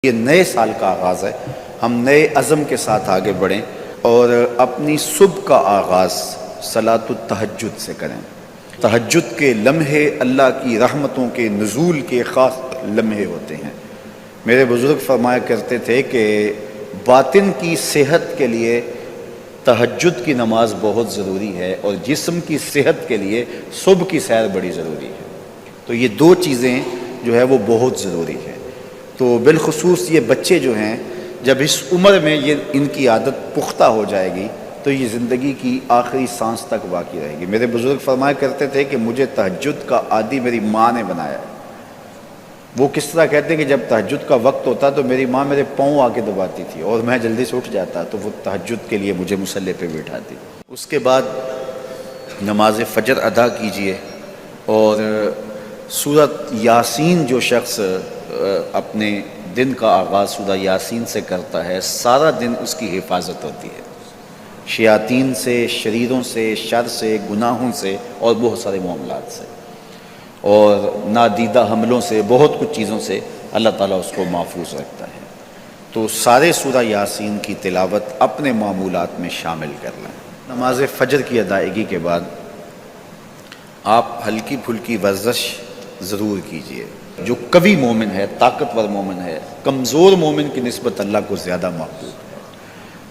یہ نئے سال کا آغاز ہے، ہم نئے عزم کے ساتھ آگے بڑھیں اور اپنی صبح کا آغاز صلاۃ التہجد سے کریں۔ تہجد کے لمحے اللہ کی رحمتوں کے نزول کے خاص لمحے ہوتے ہیں۔ میرے بزرگ فرمایا کرتے تھے کہ باطن کی صحت کے لیے تہجد کی نماز بہت ضروری ہے اور جسم کی صحت کے لیے صبح کی سیر بڑی ضروری ہے۔ تو یہ دو چیزیں جو ہے وہ بہت ضروری ہے۔ تو بالخصوص یہ بچے جو ہیں، جب اس عمر میں ان کی عادت پختہ ہو جائے گی تو یہ زندگی کی آخری سانس تک باقی رہے گی۔ میرے بزرگ فرمایا کرتے تھے کہ مجھے تہجد کا عادی میری ماں نے بنایا ہے۔ وہ کس طرح کہتے ہیں کہ جب تہجد کا وقت ہوتا تو میری ماں میرے پاؤں آ کے دباتی تھی اور میں جلدی سے اٹھ جاتا تو وہ تہجد کے لیے مجھے مصلی پہ بٹھاتی۔ اس کے بعد نماز فجر ادا کیجئے اور سورۃ یاسین جو شخص اپنے دن کا آغاز سورہ یاسین سے کرتا ہے، سارا دن اس کی حفاظت ہوتی ہے، شیاطین سے، شریروں سے، شر سے، گناہوں سے اور بہت سارے معاملات سے اور نادیدہ حملوں سے، بہت کچھ چیزوں سے اللہ تعالیٰ اس کو محفوظ رکھتا ہے۔ تو سارے سورہ یاسین کی تلاوت اپنے معمولات میں شامل کر لیں۔ نماز فجر کی ادائیگی کے بعد آپ ہلکی پھلکی ورزش ضرور کیجئے۔ جو قوی مومن ہے، طاقتور مومن ہے، کمزور مومن کی نسبت اللہ کو زیادہ محبوب ہے۔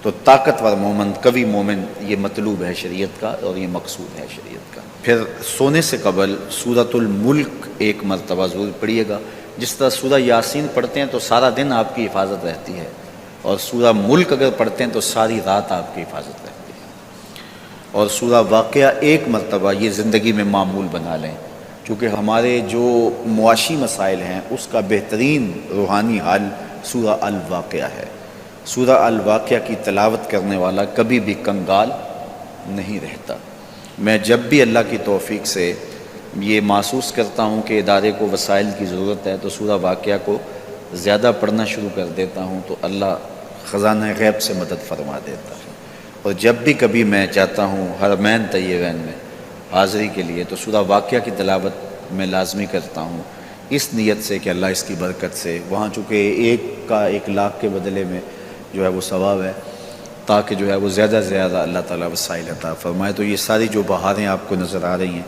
تو طاقتور مومن، قوی مومن، یہ مطلوب ہے شریعت کا اور یہ مقصود ہے شریعت کا۔ پھر سونے سے قبل سورۃ الملک ایک مرتبہ ضرور پڑھیے گا۔ جس طرح سورہ یاسین پڑھتے ہیں تو سارا دن آپ کی حفاظت رہتی ہے، اور سورہ ملک اگر پڑھتے ہیں تو ساری رات آپ کی حفاظت رہتی ہے۔ اور سورہ واقعہ ایک مرتبہ یہ زندگی میں معمول بنا لیں، کیونکہ ہمارے جو معاشی مسائل ہیں اس کا بہترین روحانی حل سورہ الواقعہ ہے۔ سورہ الواقعہ کی تلاوت کرنے والا کبھی بھی کنگال نہیں رہتا۔ میں جب بھی اللہ کی توفیق سے یہ محسوس کرتا ہوں کہ ادارے کو وسائل کی ضرورت ہے تو سورہ واقعہ کو زیادہ پڑھنا شروع کر دیتا ہوں تو اللہ خزانہ غیب سے مدد فرما دیتا ہے۔ اور جب بھی کبھی میں چاہتا ہوں حرمین طیبین میں حاضری کے لیے تو سورہ واقعہ کی تلاوت میں لازمی کرتا ہوں، اس نیت سے کہ اللہ اس کی برکت سے، وہاں چونکہ ایک کا 1,00,000 کے بدلے میں جو ہے وہ ثواب ہے، تاکہ جو ہے وہ زیادہ سے زیادہ اللہ تعالیٰ وسائل عطا فرمائے۔ تو یہ ساری جو بہاریں آپ کو نظر آ رہی ہیں،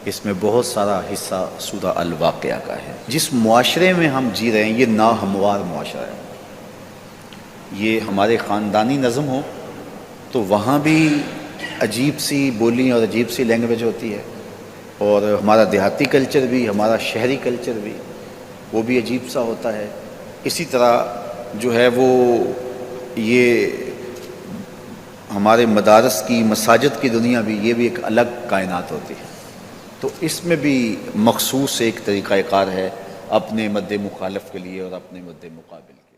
اس میں بہت سارا حصہ سورہ الواقعہ کا ہے۔ جس معاشرے میں ہم جی رہے ہیں یہ ناہموار معاشرہ ہے۔ یہ ہمارے خاندانی نظم ہو تو وہاں بھی عجیب سی بولی اور عجیب سی لینگویج ہوتی ہے، اور ہمارا دیہاتی کلچر بھی، ہمارا شہری کلچر بھی، وہ بھی عجیب سا ہوتا ہے۔ اسی طرح جو ہے وہ یہ ہمارے مدارس کی، مساجد کی دنیا بھی، یہ بھی ایک الگ کائنات ہوتی ہے۔ تو اس میں بھی مخصوص ایک طریقہ کار ہے اپنے مد مخالف کے لیے اور اپنے مد مقابل کے لیے۔